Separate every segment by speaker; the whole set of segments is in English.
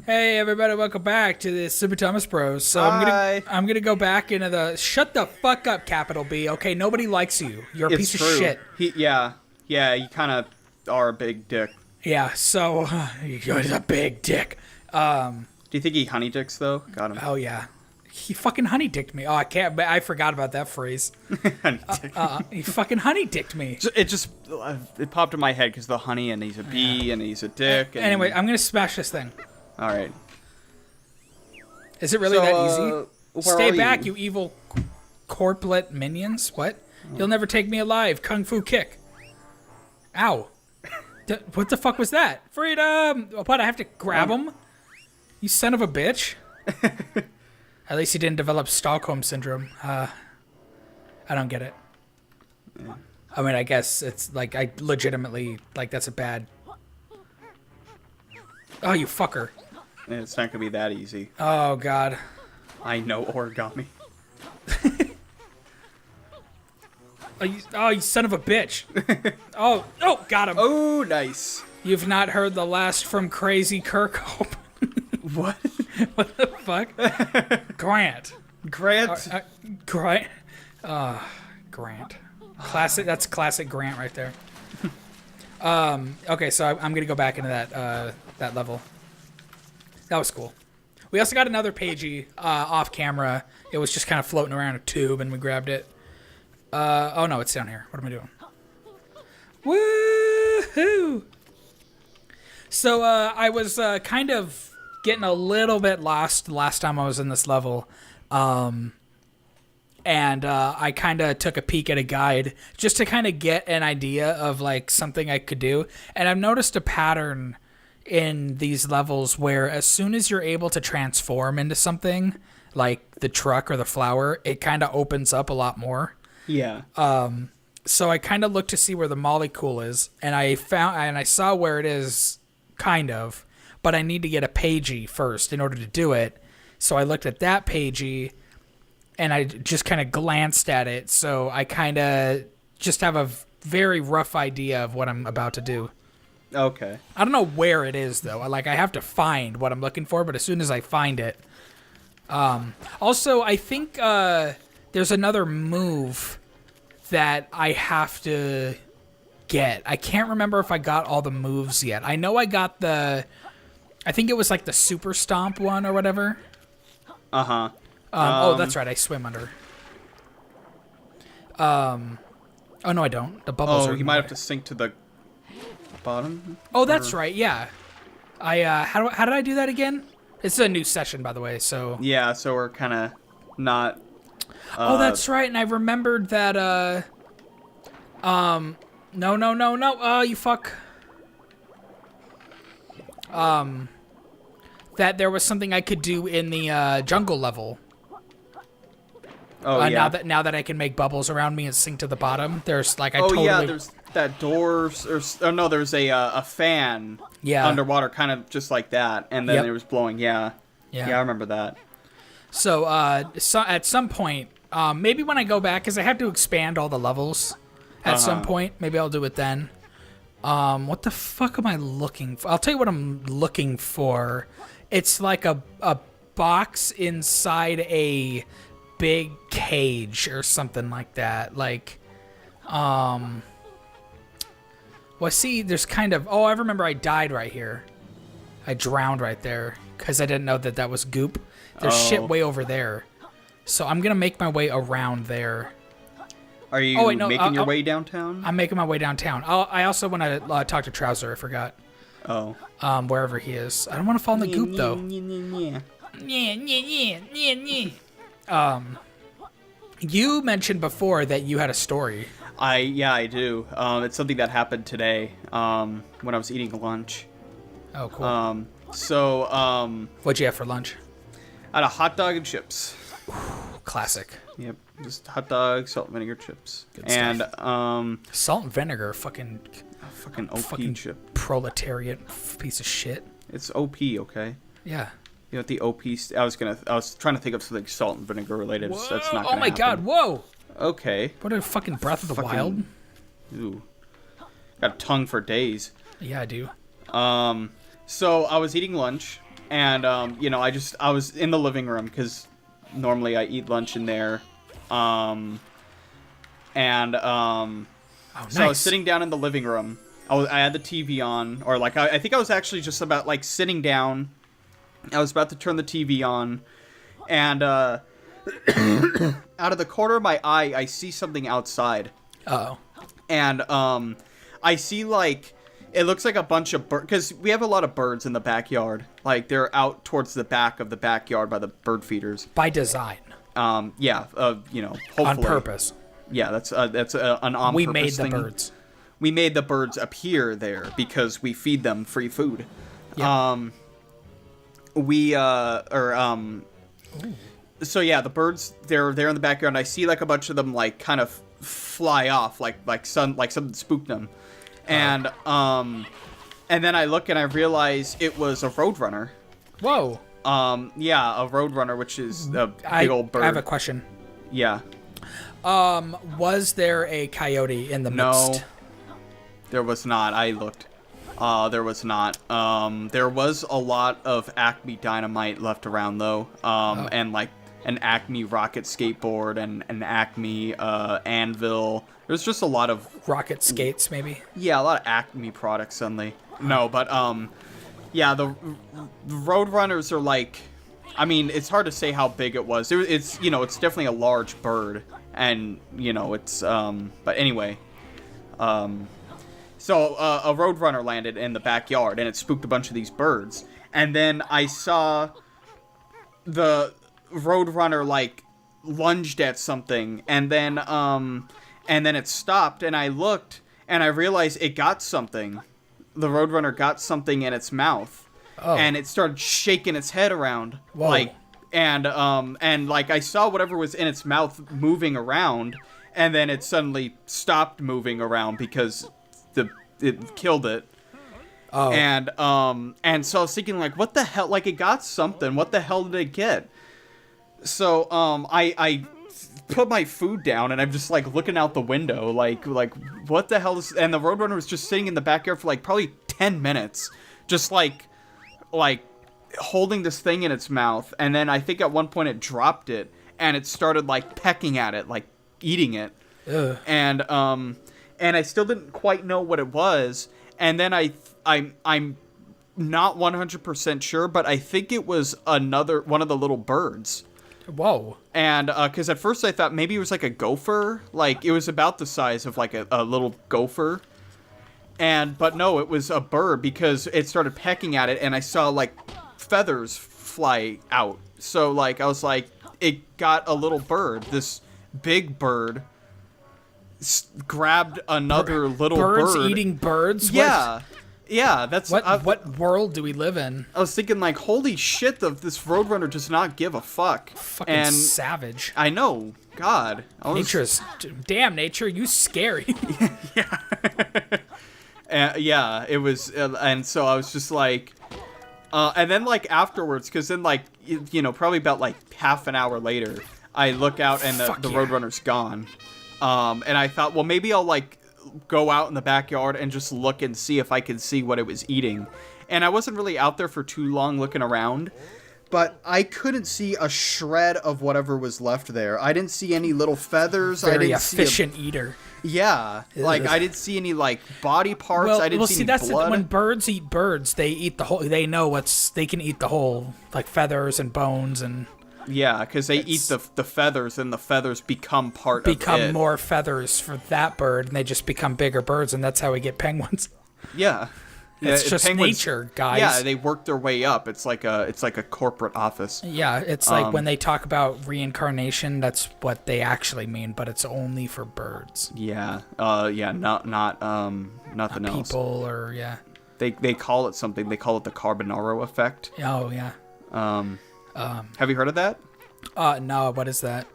Speaker 1: Hey everybody, welcome back to the Super Thomas Bros. So
Speaker 2: Hi.
Speaker 1: I'm gonna go back into the shut the fuck up, capital B. Okay, nobody likes you. You're a
Speaker 2: It's
Speaker 1: piece
Speaker 2: true.
Speaker 1: of shit.
Speaker 2: Yeah, you kind of are a big dick.
Speaker 1: Yeah. So you're a big dick.
Speaker 2: Do you think he honey dicks though? Got him.
Speaker 1: Oh yeah, he fucking honey dicked me. Oh, I can't. I forgot about that phrase.
Speaker 2: Honey dick.
Speaker 1: He fucking honey dicked me.
Speaker 2: It popped in my head because the honey and he's a bee and he's a dick. And...
Speaker 1: Anyway, I'm gonna smash this thing.
Speaker 2: all right.
Speaker 1: Is it really that easy?
Speaker 2: Where
Speaker 1: Stay
Speaker 2: are
Speaker 1: back, you evil corplet minions. What? You'll never take me alive. Kung Fu kick. Ow. What the fuck was that? Freedom! What, I have to grab him? You son of a bitch. At least he didn't develop Stockholm Syndrome. I don't get it.
Speaker 2: Yeah.
Speaker 1: I mean, I guess it's like, I legitimately, like, that's a bad... Oh, you fucker.
Speaker 2: It's not gonna be that easy.
Speaker 1: Oh, God.
Speaker 2: I know origami.
Speaker 1: Oh, you son of a bitch. Oh, got him.
Speaker 2: Oh, nice.
Speaker 1: You've not heard the last from Crazy Kirkhope.
Speaker 2: What?
Speaker 1: What the fuck? Grant.
Speaker 2: Grant.
Speaker 1: Grant. Grant. Classic. That's classic Grant right there. Okay, so I'm gonna go back into that level. That was cool. We also got another Pagey off camera. It was just kind of floating around a tube, and we grabbed it. Oh no, it's down here. What am I doing? Woohoo! So I was kind of getting a little bit lost the last time I was in this level. And I kind of took a peek at a guide just to kind of get an idea of like something I could do. And I've noticed a pattern in these levels where as soon as you're able to transform into something like the truck or the flower, it kind of opens up a lot more.
Speaker 2: Yeah.
Speaker 1: So I kind of looked to see where the molecule is, and I saw where it is, kind of, but I need to get a Pagey first in order to do it. So I looked at that Pagey, and I just kind of glanced at it. So I kind of just have a very rough idea of what I'm about to do.
Speaker 2: Okay.
Speaker 1: I don't know where it is though. I have to find what I'm looking for, but as soon as I find it, also I think there's another move that I have to get. I can't remember if I got all the moves yet. I know I got I think it was like the super stomp one or whatever.
Speaker 2: Uh-huh.
Speaker 1: Oh, that's right. I swim under. Oh no, I don't. The bubbles are.
Speaker 2: Oh, you might have to sink to the bottom.
Speaker 1: Oh, that's right. Yeah. How did I do that again? It's a new session, by the way. So.
Speaker 2: Yeah, so we're kind of not.
Speaker 1: Oh, that's right. And I remembered that. No. Oh, you fuck. That there was something I could do in the jungle level.
Speaker 2: Oh yeah.
Speaker 1: Now that I can make bubbles around me and sink to the bottom, there's like
Speaker 2: yeah, there's that doors no, there's a fan.
Speaker 1: Yeah.
Speaker 2: Underwater, kind of just like that, and then
Speaker 1: Yep.
Speaker 2: it was blowing. Yeah. Yeah, I remember that.
Speaker 1: So, at some point, maybe when I go back, because I have to expand all the levels at some point. Maybe I'll do it then. What the fuck am I looking for? I'll tell you what I'm looking for. It's like a box inside a big cage or something like that. Like, well, see, there's kind of... Oh, I remember I died right here. I drowned right there because I didn't know that was goop. There's shit way over there. So I'm going to make my way around there.
Speaker 2: Are you making your way downtown?
Speaker 1: I'm making my way downtown. I also want to talk to Trouser. I forgot.
Speaker 2: Oh.
Speaker 1: Wherever he is. I don't want to fall in the goop, though. You mentioned before that you had a story.
Speaker 2: I do. It's something that happened today when I was eating lunch.
Speaker 1: Oh, cool.
Speaker 2: What'd
Speaker 1: you have for lunch?
Speaker 2: I had a hot dog and chips.
Speaker 1: Classic.
Speaker 2: Yep, just hot dog, salt and vinegar chips.
Speaker 1: Good
Speaker 2: and
Speaker 1: stuff. Salt and vinegar, fucking
Speaker 2: OP chip.
Speaker 1: Proletariat piece of shit.
Speaker 2: It's OP, okay?
Speaker 1: Yeah.
Speaker 2: You know what the OP? I was trying to think of something salt and vinegar related. So that's not.
Speaker 1: Oh my god! Whoa.
Speaker 2: Okay.
Speaker 1: What a fucking Breath of the Wild.
Speaker 2: Ooh. Got a tongue for days.
Speaker 1: Yeah, I do.
Speaker 2: So I was eating lunch, And I was in the living room because normally I eat lunch in there.
Speaker 1: Oh, nice.
Speaker 2: So I was sitting down in the living room. I had the TV on, or like I think I was actually just about like sitting down. I was about to turn the TV on, and out of the corner of my eye, I see something outside.
Speaker 1: Uh-oh.
Speaker 2: And I see like it looks like a bunch of birds, because we have a lot of birds in the backyard. Like they're out towards the back of the backyard by the bird feeders.
Speaker 1: By design.
Speaker 2: Hopefully
Speaker 1: On purpose.
Speaker 2: Yeah, that's an on
Speaker 1: We
Speaker 2: purpose
Speaker 1: made the
Speaker 2: thing.
Speaker 1: birds.
Speaker 2: We made the birds appear there because we feed them free food.
Speaker 1: Yep.
Speaker 2: So yeah, the birds, they're in the backyard, and I see like a bunch of them like kind of fly off like something spooked them. And then I look and I realize it was a Roadrunner.
Speaker 1: Whoa.
Speaker 2: Yeah, a Roadrunner, which is a big old bird.
Speaker 1: I have a question.
Speaker 2: Yeah.
Speaker 1: Was there a coyote in the midst?
Speaker 2: No. There was not. I looked. There was not. There was a lot of Acme dynamite left around though. And like an Acme rocket skateboard and an Acme anvil. There's just a lot of
Speaker 1: rocket skates, maybe.
Speaker 2: Yeah, a lot of Acme products suddenly. No, but yeah, the Roadrunners are like. I mean, it's hard to say how big it was. It's it's definitely a large bird, and it's But anyway, So a Roadrunner landed in the backyard, and it spooked a bunch of these birds. And then I saw the Roadrunner like lunged at something, and then it stopped. And I looked, and I realized it got something. The Roadrunner got something in its mouth, and it started shaking its head around.
Speaker 1: Whoa.
Speaker 2: Like, and like I saw whatever was in its mouth moving around, and then it suddenly stopped moving around because it killed it.
Speaker 1: Oh.
Speaker 2: And so I was thinking, like, what the hell? Like, it got something. What the hell did it get? So I put my food down, and I'm just like looking out the window, like what the hell is? And the Roadrunner was just sitting in the backyard for like probably 10 minutes, just like holding this thing in its mouth. And then I think at one point it dropped it, and it started like pecking at it, like eating it.
Speaker 1: Ugh.
Speaker 2: And I still didn't quite know what it was. And then I'm not 100% sure, but I think it was another one of the little birds.
Speaker 1: Whoa.
Speaker 2: And because at first I thought maybe it was like a gopher, like it was about the size of like a little gopher. But no, it was a bird because it started pecking at it, and I saw like feathers fly out. So like I was like, it got a little bird, this big bird. Grabbed another little
Speaker 1: birds
Speaker 2: bird.
Speaker 1: Eating birds?
Speaker 2: Yeah. Yeah, that's...
Speaker 1: What world do we live in?
Speaker 2: I was thinking, like, holy shit, this Roadrunner does not give a fuck.
Speaker 1: Fucking savage.
Speaker 2: I know. God.
Speaker 1: Damn, nature, you scary.
Speaker 2: Yeah. Yeah, it was... and so I was just like... and then, like, afterwards, because then, like, probably about, like, half an hour later, I look out and the Roadrunner's gone. And I thought, well, maybe I'll, like, go out in the backyard and just look and see if I could see what it was eating. And I wasn't really out there for too long looking around, but I couldn't see a shred of whatever was left there. I didn't see any little feathers.
Speaker 1: Very efficient eater.
Speaker 2: Yeah. Like, I didn't see any, like, body parts. I didn't see any
Speaker 1: that's
Speaker 2: blood.
Speaker 1: When birds eat birds, they eat the whole... They know they can eat the whole, like, feathers and bones and...
Speaker 2: Yeah, because they eat the feathers, and the feathers become part of it.
Speaker 1: Become more feathers for that bird, and they just become bigger birds, and that's how we get penguins.
Speaker 2: Yeah.
Speaker 1: It's just nature, guys.
Speaker 2: Yeah, they work their way up. It's like a corporate office.
Speaker 1: Yeah, it's like when they talk about reincarnation, that's what they actually mean, but it's only for birds.
Speaker 2: Yeah. Not nothing else.
Speaker 1: People or
Speaker 2: They call it something. They call it the Carbonaro effect.
Speaker 1: Oh yeah.
Speaker 2: Have you heard of that?
Speaker 1: No, what is that?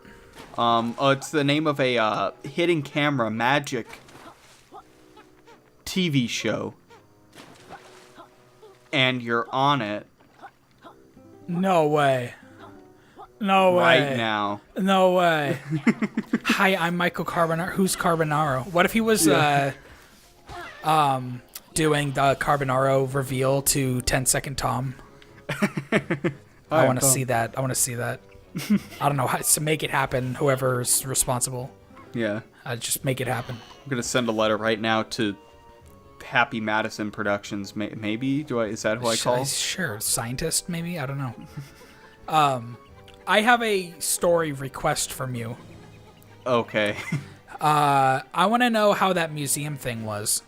Speaker 2: It's the name of a hidden camera magic TV show. And you're on it.
Speaker 1: No way. No way.
Speaker 2: Right now.
Speaker 1: No way. Hi, I'm Michael Carbonaro. Who's Carbonaro? What if he was doing the Carbonaro reveal to 10 Second Tom? I want to see that. I want to see that. I don't know how to make it happen. Whoever's responsible.
Speaker 2: Yeah.
Speaker 1: Just make it happen.
Speaker 2: I'm gonna send a letter right now to Happy Madison Productions. Maybe is that who I call?
Speaker 1: Sure, scientist. Maybe I don't know. I have a story request from you.
Speaker 2: Okay.
Speaker 1: I want to know how that museum thing was,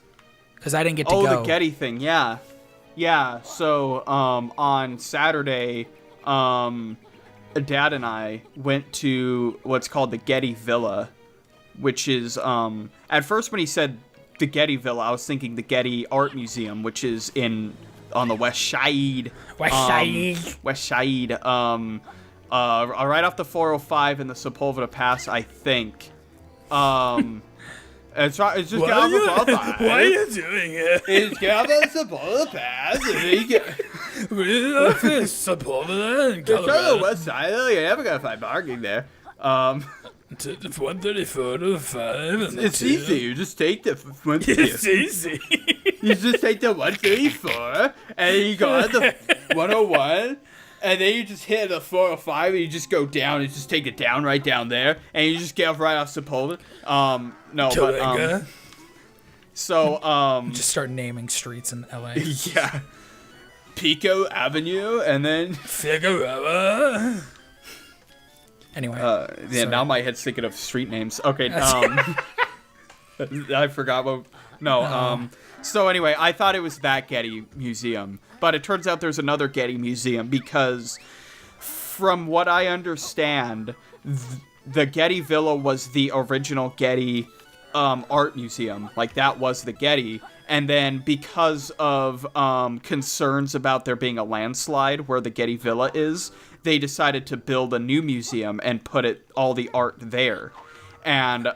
Speaker 1: because I didn't get to go.
Speaker 2: Oh, the Getty thing. Yeah. So on Saturday, Dad and I went to what's called the Getty Villa, which is at first when he said the Getty Villa, I was thinking the Getty Art Museum, which is on the West Side. West Side. Right off the 405 in the Sepulveda Pass, I think. It's just
Speaker 1: Why are you doing it?
Speaker 2: It's got the Sepulveda Pass.
Speaker 1: Sepulveda.
Speaker 2: It's on the West Side. You're never gonna find parking there.
Speaker 1: To the 134 to 5.
Speaker 2: It's easy. You just take the
Speaker 1: It's easy.
Speaker 2: You just take the 134, and you go on the 101, and then you just hit the 405, and you just go down, and just take it down right down there, and you just get off right off Sepulveda.
Speaker 1: Just start naming streets in LA.
Speaker 2: Yeah. Pico Avenue, and then
Speaker 1: Figueroa. Anyway.
Speaker 2: Now my head's thinking of street names. Okay, I forgot what... No, so anyway, I thought it was that Getty Museum, but it turns out there's another Getty Museum, because from what I understand, the Getty Villa was the original Getty art museum. Like, that was the Getty. And then because of concerns about there being a landslide where the Getty Villa is, they decided to build a new museum and put all the art there. And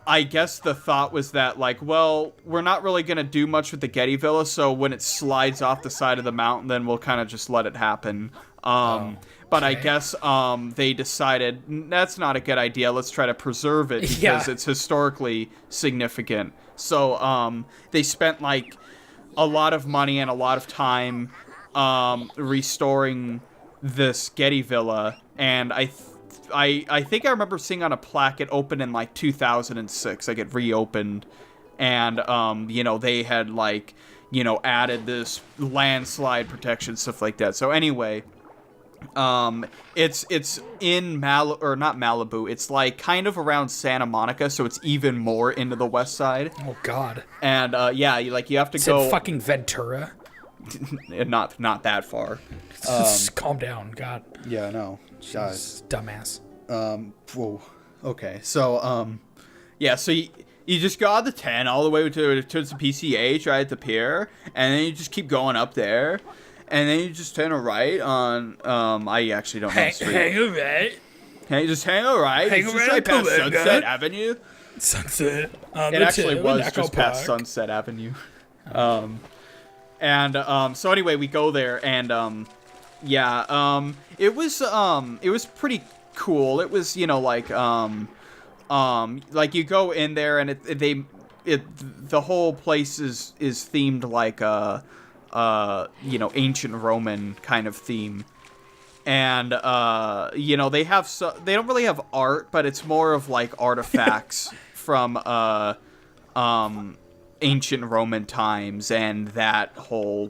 Speaker 2: I guess the thought was that, like, well, we're not really going to do much with the Getty Villa, so when it slides off the side of the mountain, then we'll kind of just let it happen. But I guess they decided, that's not a good idea, let's try to preserve it, because it's historically significant. So they spent, like, a lot of money and a lot of time restoring this Getty Villa, and I think I remember seeing on a plaque it opened in, like, 2006, like, it reopened, and, they had, like, added this landslide protection, stuff like that. So anyway, it's in not Malibu, it's, like, kind of around Santa Monica, so it's even more into the west side.
Speaker 1: Oh, God.
Speaker 2: And, you have to go...
Speaker 1: in fucking Ventura.
Speaker 2: Not that far.
Speaker 1: Calm down, God.
Speaker 2: Yeah, I know.
Speaker 1: Jeez, dumbass.
Speaker 2: Whoa. Okay, so, so you just go out the 10 all the way towards the PCH, right at the pier, and then you just keep going up there, and then you just turn a right on, I actually don't know the street.
Speaker 1: Hang a right.
Speaker 2: Just hang a right. It's just right past Sunset Avenue.
Speaker 1: Sunset.
Speaker 2: It actually was just past Sunset Avenue. So anyway, we go there, and, it was pretty cool. It was, like you go in there, and the whole place is themed like ancient Roman kind of theme. And, they don't really have art, but it's more of like artifacts from, ancient Roman times and that whole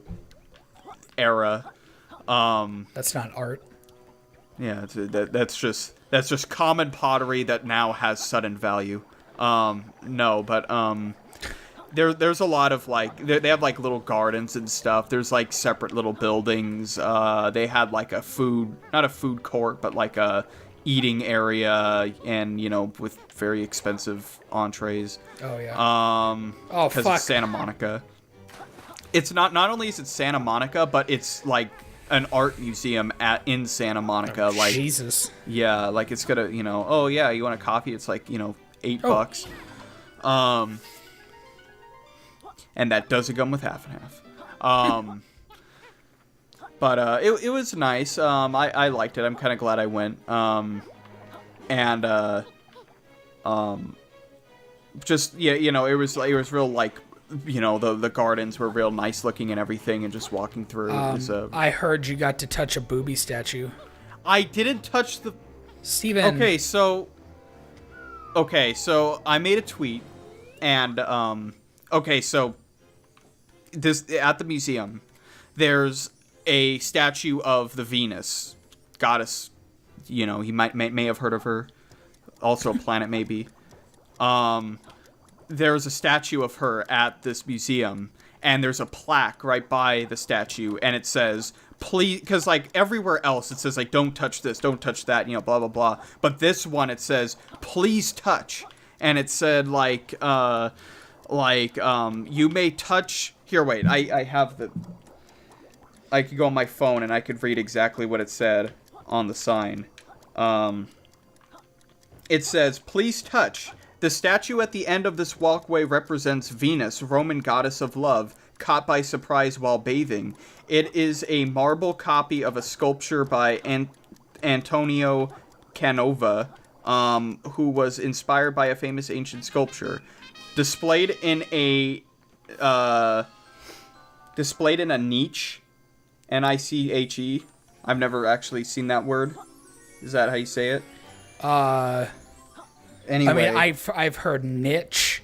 Speaker 2: era.
Speaker 1: That's not art.
Speaker 2: Yeah, that's just common pottery that now has sudden value. There's a lot of, like, they have, like, little gardens and stuff. There's, like, separate little buildings. They had, like, not a food court, but, like, a eating area, and, with very expensive entrees.
Speaker 1: Oh, yeah.
Speaker 2: Because it's Santa Monica. It's not only is it Santa Monica, but it's, like, an art museum in Santa Monica.
Speaker 1: Oh,
Speaker 2: like,
Speaker 1: Jesus.
Speaker 2: Yeah, like, it's gonna, you want a coffee? It's, like, $8. And that doesn't come with half and half. But it was nice. I liked it. I'm kind of glad I went. Just, it was real, like, the gardens were real nice looking and everything, and just walking through.
Speaker 1: I heard you got to touch a booby statue.
Speaker 2: I didn't touch the...
Speaker 1: Steven.
Speaker 2: Okay, so I made a tweet, and, so this, at the museum, there's a statue of the Venus goddess. You may have heard of her. Also a planet, maybe. There's a statue of her at this museum, and there's a plaque right by the statue, and it says, please, because, like, everywhere else it says, like, don't touch this, don't touch that, blah, blah, blah. But this one, it says, please touch. And it said, you may touch... Here, wait, I have the... I could go on my phone, and I could read exactly what it said on the sign. It says, please touch. The statue at the end of this walkway represents Venus, Roman goddess of love, caught by surprise while bathing. It is a marble copy of a sculpture by Antonio Canova, who was inspired by a famous ancient sculpture. Displayed in a niche, Niche. I've never actually seen that word. Is that how you say it? Anyway,
Speaker 1: I mean, I've heard niche,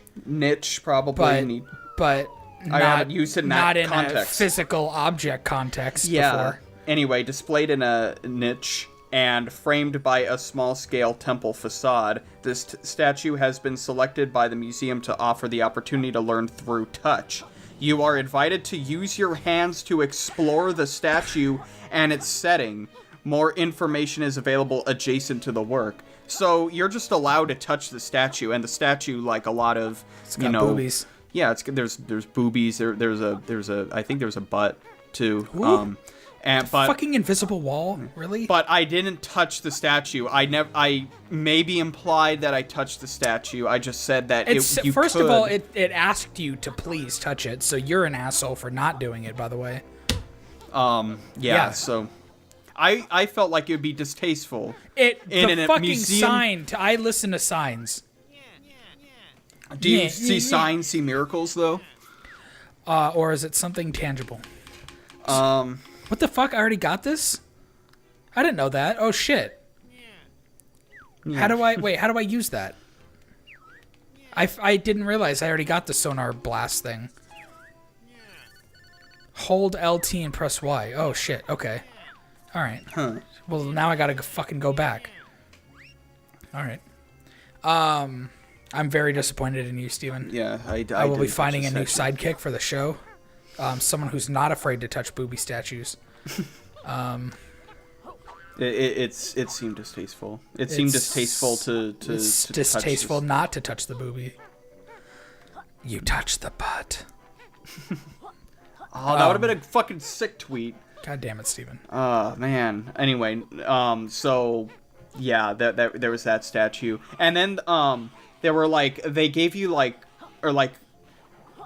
Speaker 2: probably,
Speaker 1: but
Speaker 2: I haven't used it in that
Speaker 1: not
Speaker 2: context.
Speaker 1: In a physical object context.
Speaker 2: Yeah.
Speaker 1: Before.
Speaker 2: Anyway, displayed in a niche and framed by a small-scale temple facade, this statue has been selected by the museum to offer the opportunity to learn through touch. You are invited to use your hands to explore the statue and its setting. More information is available adjacent to the work. So you're just allowed to touch the statue, and the statue, like a lot of,
Speaker 1: it's got boobies.
Speaker 2: Yeah, there's boobies. There's a I think there's a butt too.
Speaker 1: Ooh.
Speaker 2: But
Speaker 1: fucking invisible wall, really?
Speaker 2: But I didn't touch the statue. I maybe implied that I touched the statue. I just said that you
Speaker 1: first
Speaker 2: could.
Speaker 1: of all, it asked you to please touch it, so you're an asshole for not doing it, by the way.
Speaker 2: Yeah. So I felt like it would be distasteful.
Speaker 1: The fucking sign. I listen to signs.
Speaker 2: Do you see signs, see miracles, though?
Speaker 1: Or is it something tangible? What the fuck? I already got this? I didn't know that. Oh, shit. Yeah. How do I use that? I didn't realize I already got the sonar blast thing. Hold LT and press Y. Oh, shit. Okay. All right.
Speaker 2: Huh.
Speaker 1: Well, now I gotta fucking go back. All right. I'm very disappointed in you, Steven.
Speaker 2: Yeah,
Speaker 1: I will be finding a new sidekick for the show. Someone who's not afraid to touch booby statues.
Speaker 2: It seemed distasteful. It seemed distasteful to
Speaker 1: distasteful not to touch the booby. You touch the butt.
Speaker 2: Oh, that would have been a fucking sick tweet.
Speaker 1: God damn it, Steven.
Speaker 2: Man. Anyway, so yeah, there was that statue, and then there were they gave you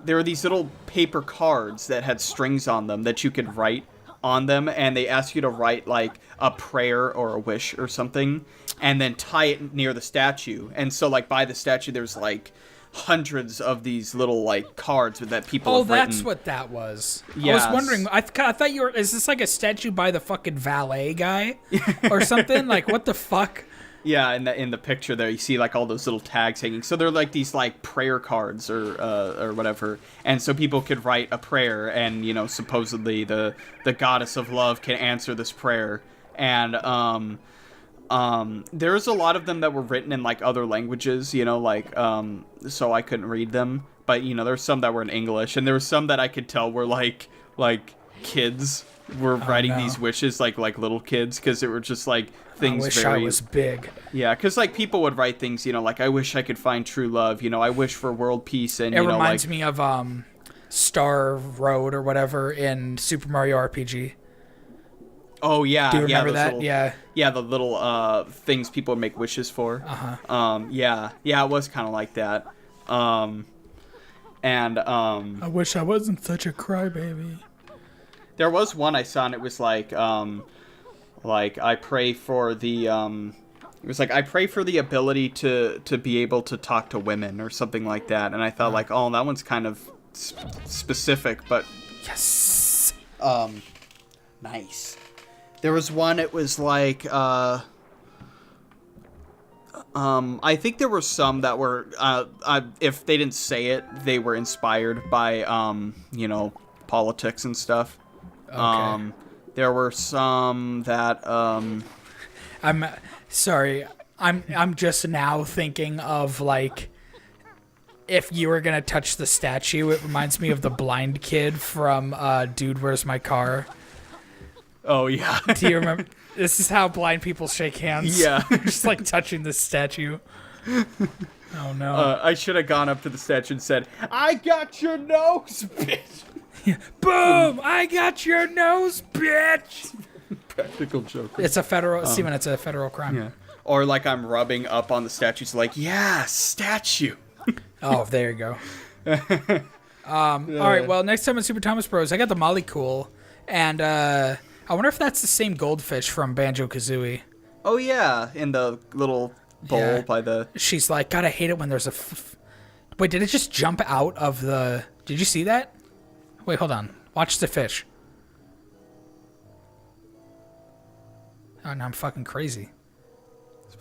Speaker 2: there were these little paper cards that had strings on them that you could write on them, and they asked you to write like a prayer or a wish or something, and then tie it near the statue. And so by the statue, there's hundreds of these little cards that people have written.
Speaker 1: That's what that was.
Speaker 2: Yes.
Speaker 1: I was wondering. I thought you were. Is this like a statue by the fucking valet guy or something? What the fuck?
Speaker 2: Yeah, in the picture there, you see all those little tags hanging. So they're these prayer cards or whatever, and so people could write a prayer, and supposedly the goddess of love can answer this prayer. And there's a lot of them that were written in other languages, so I couldn't read them. But there's some that were in English, and there were some that I could tell were like kids were writing these wishes, like little kids, because it were just things.
Speaker 1: I wish I was big.
Speaker 2: Yeah, because people would write things, I wish I could find true love. I wish for world peace, and
Speaker 1: it reminds me of Star Road or whatever in Super Mario RPG.
Speaker 2: Oh yeah,
Speaker 1: do you remember that?
Speaker 2: Little, yeah, the little things people would make wishes for. Yeah, it was kind of like that. I
Speaker 1: wish I wasn't such a crybaby.
Speaker 2: There was one I saw, and it was I pray for the it was I pray for the ability to be able to talk to women or something like that. And I thought oh, that one's kind of specific, but
Speaker 1: Yes.
Speaker 2: nice. There was one. It was like I think there were some that were if they didn't say it, they were inspired by politics and stuff.
Speaker 1: Okay.
Speaker 2: There were some that
Speaker 1: I'm sorry. I'm just now thinking of like if you were gonna touch the statue, it reminds me of the blind kid from Dude, Where's My Car?
Speaker 2: Oh yeah.
Speaker 1: Do you remember? This is how blind people shake hands.
Speaker 2: Yeah.
Speaker 1: Just like touching the statue. Oh no.
Speaker 2: I should have gone up to the statue and said, "I got your nose, bitch."
Speaker 1: Boom! I got your nose, bitch.
Speaker 2: Practical joke.
Speaker 1: It's a federal, Steven. It's a federal crime.
Speaker 2: Yeah. Or like I'm rubbing up on the statues, like, yeah, statue.
Speaker 1: Oh, there you go. All right. Well, next time on Super Thomas Bros, I got the Molly Cool, and I wonder if that's the same goldfish from Banjo-Kazooie.
Speaker 2: Oh yeah, in the little bowl by the.
Speaker 1: She's like, God, I hate it when there's a. Wait, did it just jump out of the? Did you see that? Wait, hold on. Watch the fish. Oh, now I'm fucking crazy.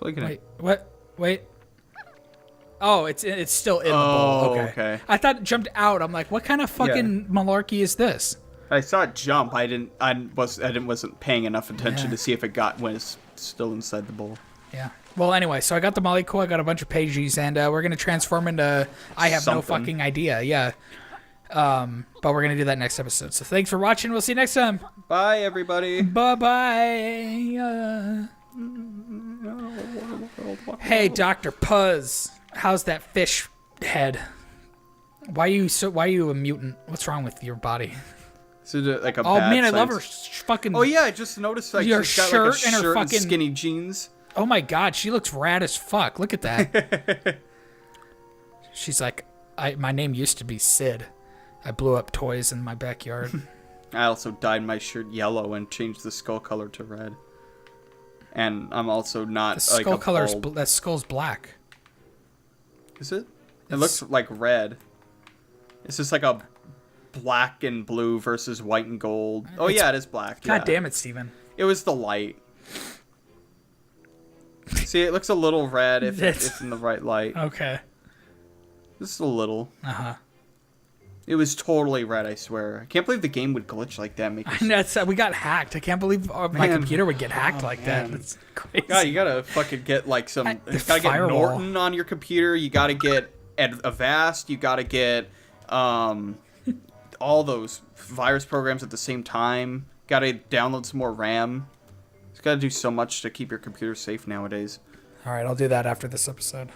Speaker 1: Wait, what? Wait. Oh, it's still in the bowl. Okay. I thought it jumped out. I'm like, what kind of fucking malarkey is this?
Speaker 2: I saw it jump. Wasn't paying enough attention to see if it got when it's still inside the bowl.
Speaker 1: Yeah. Well, anyway, so I got the Molly Cool. I got a bunch of Pages, and we're gonna transform into. I have no fucking idea. Yeah. But we're gonna do that next episode. So thanks for watching. We'll see you next time.
Speaker 2: Bye, everybody.
Speaker 1: Bye-bye. Hey, Dr. Puzz. How's that fish head? Why are you a mutant? What's wrong with your body?
Speaker 2: Is it like a
Speaker 1: Oh
Speaker 2: bad
Speaker 1: man, I love
Speaker 2: science-
Speaker 1: her fucking.
Speaker 2: Oh yeah, I just noticed like
Speaker 1: your
Speaker 2: she's got
Speaker 1: shirt
Speaker 2: like a
Speaker 1: and her
Speaker 2: shirt and
Speaker 1: fucking
Speaker 2: skinny jeans.
Speaker 1: Oh my god, she looks rad as fuck. Look at that. She's like, my name used to be Sid. I blew up toys in my backyard.
Speaker 2: I also dyed my shirt yellow and changed the skull color to red. And I'm also not
Speaker 1: The skull
Speaker 2: like a
Speaker 1: color's
Speaker 2: bulb.
Speaker 1: that skull's black.
Speaker 2: Is it? It looks like red. It's just like a black and blue versus white and gold. Oh yeah, it is black.
Speaker 1: God
Speaker 2: yeah.
Speaker 1: damn it, Steven.
Speaker 2: It was the light. See, it looks a little red if it's in the right light.
Speaker 1: Okay.
Speaker 2: Just a little.
Speaker 1: Uh-huh.
Speaker 2: It was totally red, I swear. I can't believe the game would glitch like that.
Speaker 1: We got hacked. I can't believe my computer would get hacked like that. That's crazy.
Speaker 2: God, you gotta fucking get like some. You gotta get
Speaker 1: firewall.
Speaker 2: Norton on your computer. You gotta get Avast. You gotta get all those virus programs at the same time. Gotta download some more RAM. It's gotta do so much to keep your computer safe nowadays.
Speaker 1: All right, I'll do that after this episode.